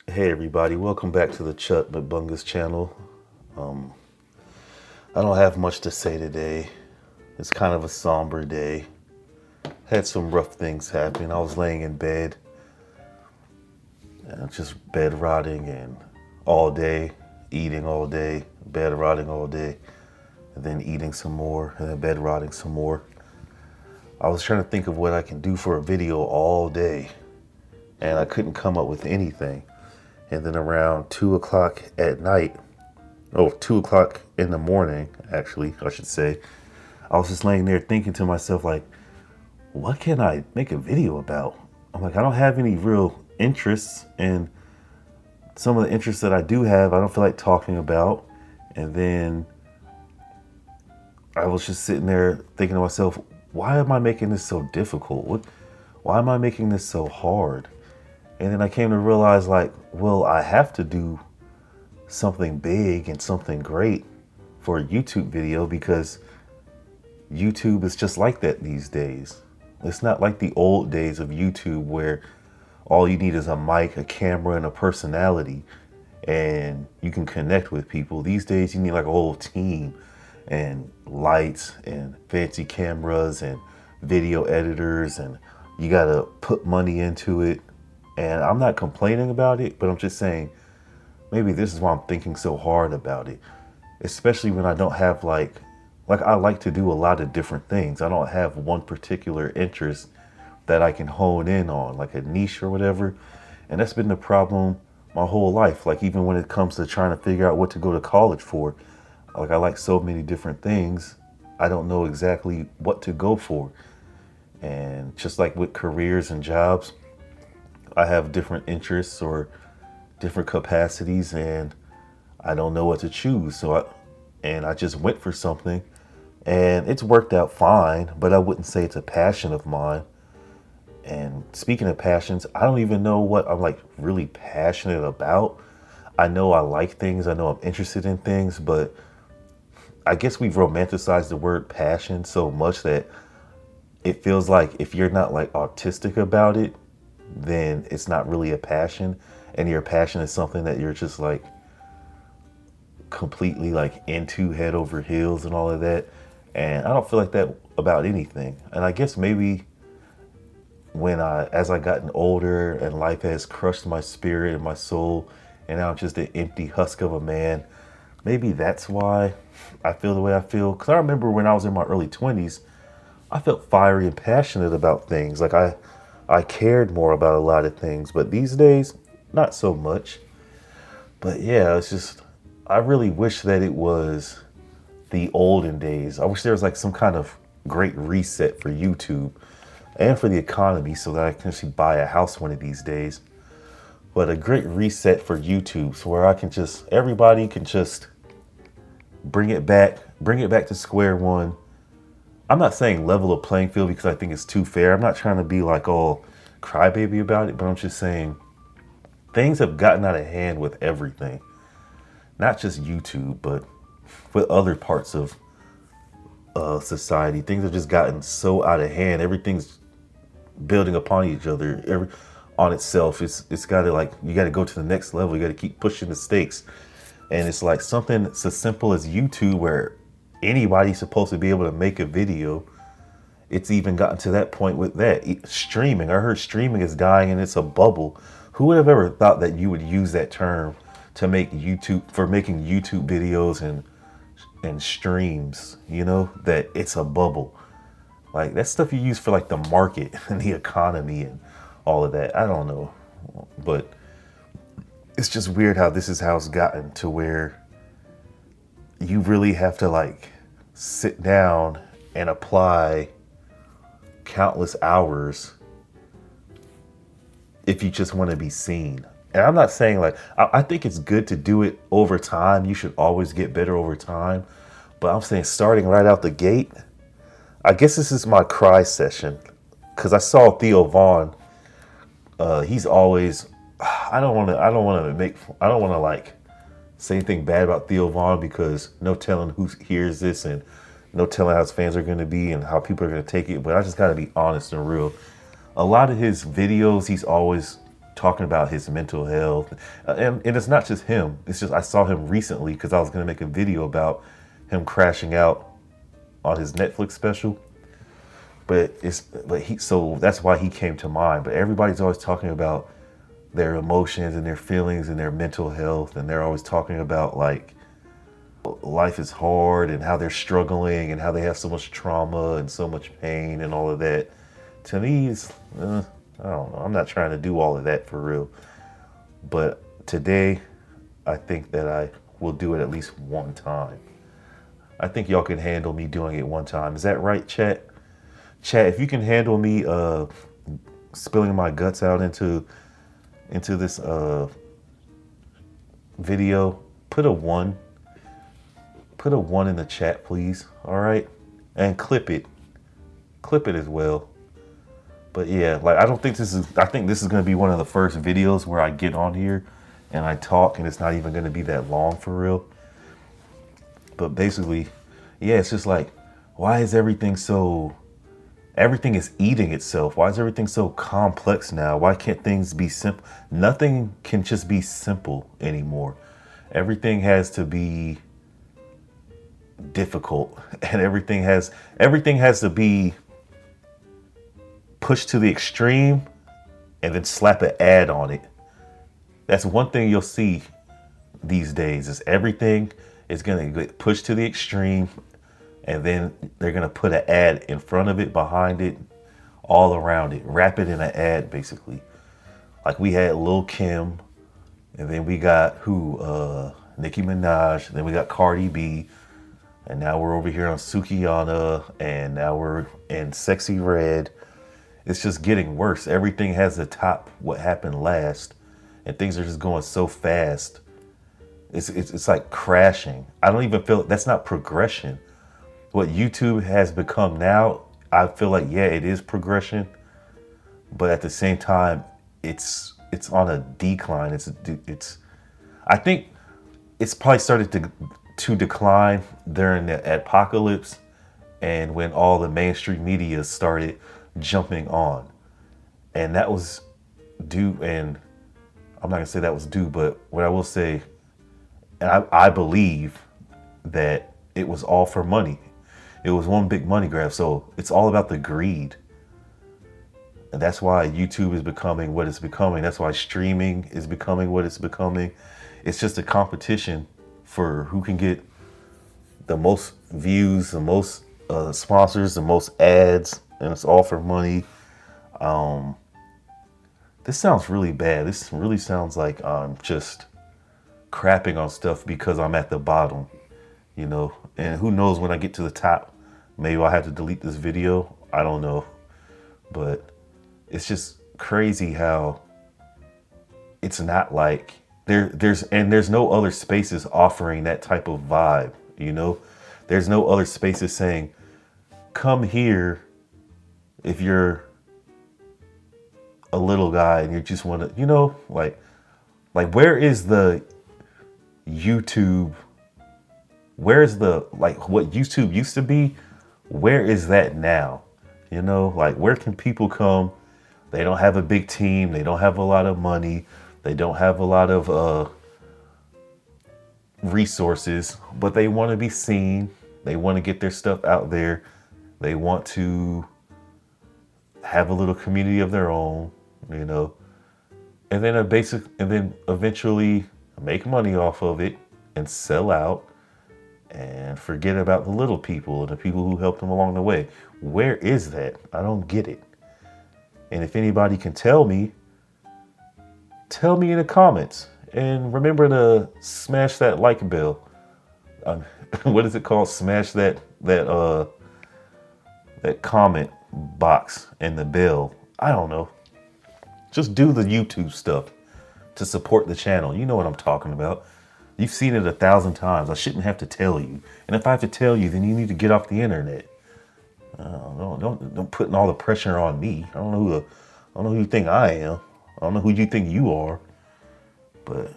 Hey everybody, welcome back to the Chuck McBungus channel. I don't have much to say today. It's kind of a somber day. Had some rough things happen. I was laying in bed, just bed rotting and all day, eating all day, bed rotting all day, and then eating some more, and then bed rotting some more. I was trying to think of what I can do for a video all day, and I couldn't come up with anything. And then around 2 o'clock at night, 2 o'clock in the morning, actually, I should say, I was just laying there thinking to myself, like, what can I make a video about? I'm like, I don't have any real interests, and some of the interests that I do have, I don't feel like talking about. And then I was just sitting there thinking to myself, why am I making this so difficult? Why am I making this so hard? And then I came to realize, like, well, I have to do something big and something great for a YouTube video because YouTube is just like that these days. It's not like the old days of YouTube where all you need is a mic, a camera, and a personality, and you can connect with people. These days you need like a whole team and lights and fancy cameras and video editors, and you gotta put money into it. And I'm not complaining about it, but I'm just saying maybe this is why I'm thinking so hard about it, especially when I don't have like I like to do a lot of different things. I don't have one particular interest that I can hone in on, like a niche or whatever. And that's been the problem my whole life. Like even when it comes to trying to figure out what to go to college for, like I like so many different things, I don't know exactly what to go for. And just like with careers and jobs, I have different interests or different capacities, and I don't know what to choose. I just went for something, and it's worked out fine, but I wouldn't say it's a passion of mine. And speaking of passions, I don't even know what I'm like really passionate about. I know I like things, I know I'm interested in things, but I guess we've romanticized the word passion so much that it feels like if you're not like autistic about it, then it's not really a passion, and your passion is something that you're just like completely like into head over heels and all of that. And I don't feel like that about anything. And I guess maybe as I gotten older and life has crushed my spirit and my soul, and now I'm just an empty husk of a man, maybe that's why I feel the way I feel. Because I remember when I was in my early 20s, I felt fiery and passionate about things. Like I cared more about a lot of things, but these days, not so much. But yeah, it's just, I really wish that it was the olden days. I wish there was like some kind of great reset for YouTube and for the economy so that I can actually buy a house one of these days. But a great reset for YouTube so where everybody can just bring it back to square one. I'm not saying level a playing field because I think it's too fair. I'm not trying to be like all crybaby about it, but I'm just saying things have gotten out of hand with everything. Not just YouTube, but with other parts of society. Things have just gotten so out of hand. Everything's building upon each other, on itself. It's got to like, you got to go to the next level. You got to keep pushing the stakes. And it's like something so simple as YouTube where anybody's supposed to be able to make a video. It's even gotten to that point with that streaming. I heard streaming is dying and it's a bubble. Who would have ever thought that you would use that term to making YouTube videos and streams, that it's a bubble. Like that's stuff you use for like the market and the economy and all of that. I don't know. But it's just weird how this is how it's gotten to where you really have to like sit down and apply countless hours if you just want to be seen. And I'm not saying like, I think it's good to do it over time. You should always get better over time. But I'm saying starting right out the gate, I guess this is my cry session. Cause I saw Theo Vaughn. He's always, I don't want to like say anything bad about Theo Vaughn because no telling who hears this and no telling how his fans are going to be and how people are going to take it. But I just got to be honest and real. A lot of his videos, he's always talking about his mental health. And it's not just him. It's just I saw him recently because I was going to make a video about him crashing out on his Netflix special. So that's why he came to mind. But everybody's always talking about their emotions and their feelings and their mental health, and they're always talking about like life is hard and how they're struggling and how they have so much trauma and so much pain and all of that. To me, I don't know. I'm not trying to do all of that for real. But today, I think that I will do it at least one time. I think y'all can handle me doing it one time. Is that right, chat? Chat, if you can handle me spilling my guts out into this video, put a 1. Put a 1 in the chat, please. All right? And clip it. Clip it as well. But yeah, like I think this is going to be one of the first videos where I get on here and I talk, and it's not even going to be that long for real. But basically, yeah, it's just like, why is everything is eating itself? Why is everything so complex now? Why can't things be simple? Nothing can just be simple anymore. Everything has to be difficult, and everything has to be pushed to the extreme and then slap an ad on it. That's one thing you'll see these days is everything is going to get pushed to the extreme, and then they're going to put an ad in front of it, behind it, all around it, wrap it in an ad basically. Like we had Lil Kim, and then we got Nicki Minaj, then we got Cardi B, and now we're over here on Sukiyana, and now we're in Sexy Red. It's just getting worse. Everything has to top what happened last, and things are just going so fast. It's like crashing. I don't even feel that's not progression. What YouTube has become now, I feel like, yeah, it is progression, but at the same time, it's on a decline. I think it's probably started to decline during the apocalypse, and when all the mainstream media started jumping on, and that was due. And I'm not gonna say that was due, but what I will say, and I believe that it was all for money. It was one big money grab. So it's all about the greed. And that's why YouTube is becoming what it's becoming. That's why streaming is becoming what it's becoming. It's just a competition for who can get the most views, the most sponsors, the most ads, and it's all for money. This sounds really bad. This really sounds like I'm just crapping on stuff because I'm at the bottom, you know. And who knows, when I get to the top, maybe I'll have to delete this video. I don't know. But it's just crazy how it's not like there's no other spaces offering that type of vibe, you know. There's no other spaces saying, come here if you're a little guy and you just want to, you know, like where is the YouTube? Where's the, like, what YouTube used to be? Where is that now? You know, like, where can people come? They don't have a big team. They don't have a lot of money. They don't have a lot of resources, but they want to be seen. They want to get their stuff out there. They want to have a little community of their own, you know, and then eventually make money off of it and sell out and forget about the little people and the people who helped them along the way. Where is that? I don't get it. And if anybody can tell me in the comments. And remember to smash that like bell. What is it called? Smash that comment box and the bell. I don't know. Just do the YouTube stuff to support the channel. You know what I'm talking about. You've seen it 1,000 times. I shouldn't have to tell you. And if I have to tell you, then you need to get off the internet. Don't put all the pressure on me. I don't know who you think I am. I don't know who you think you are. But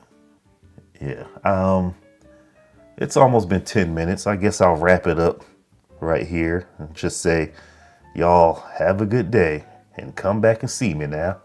yeah, it's almost been 10 minutes. I guess I'll wrap it up right here and just say, y'all have a good day and come back and see me now.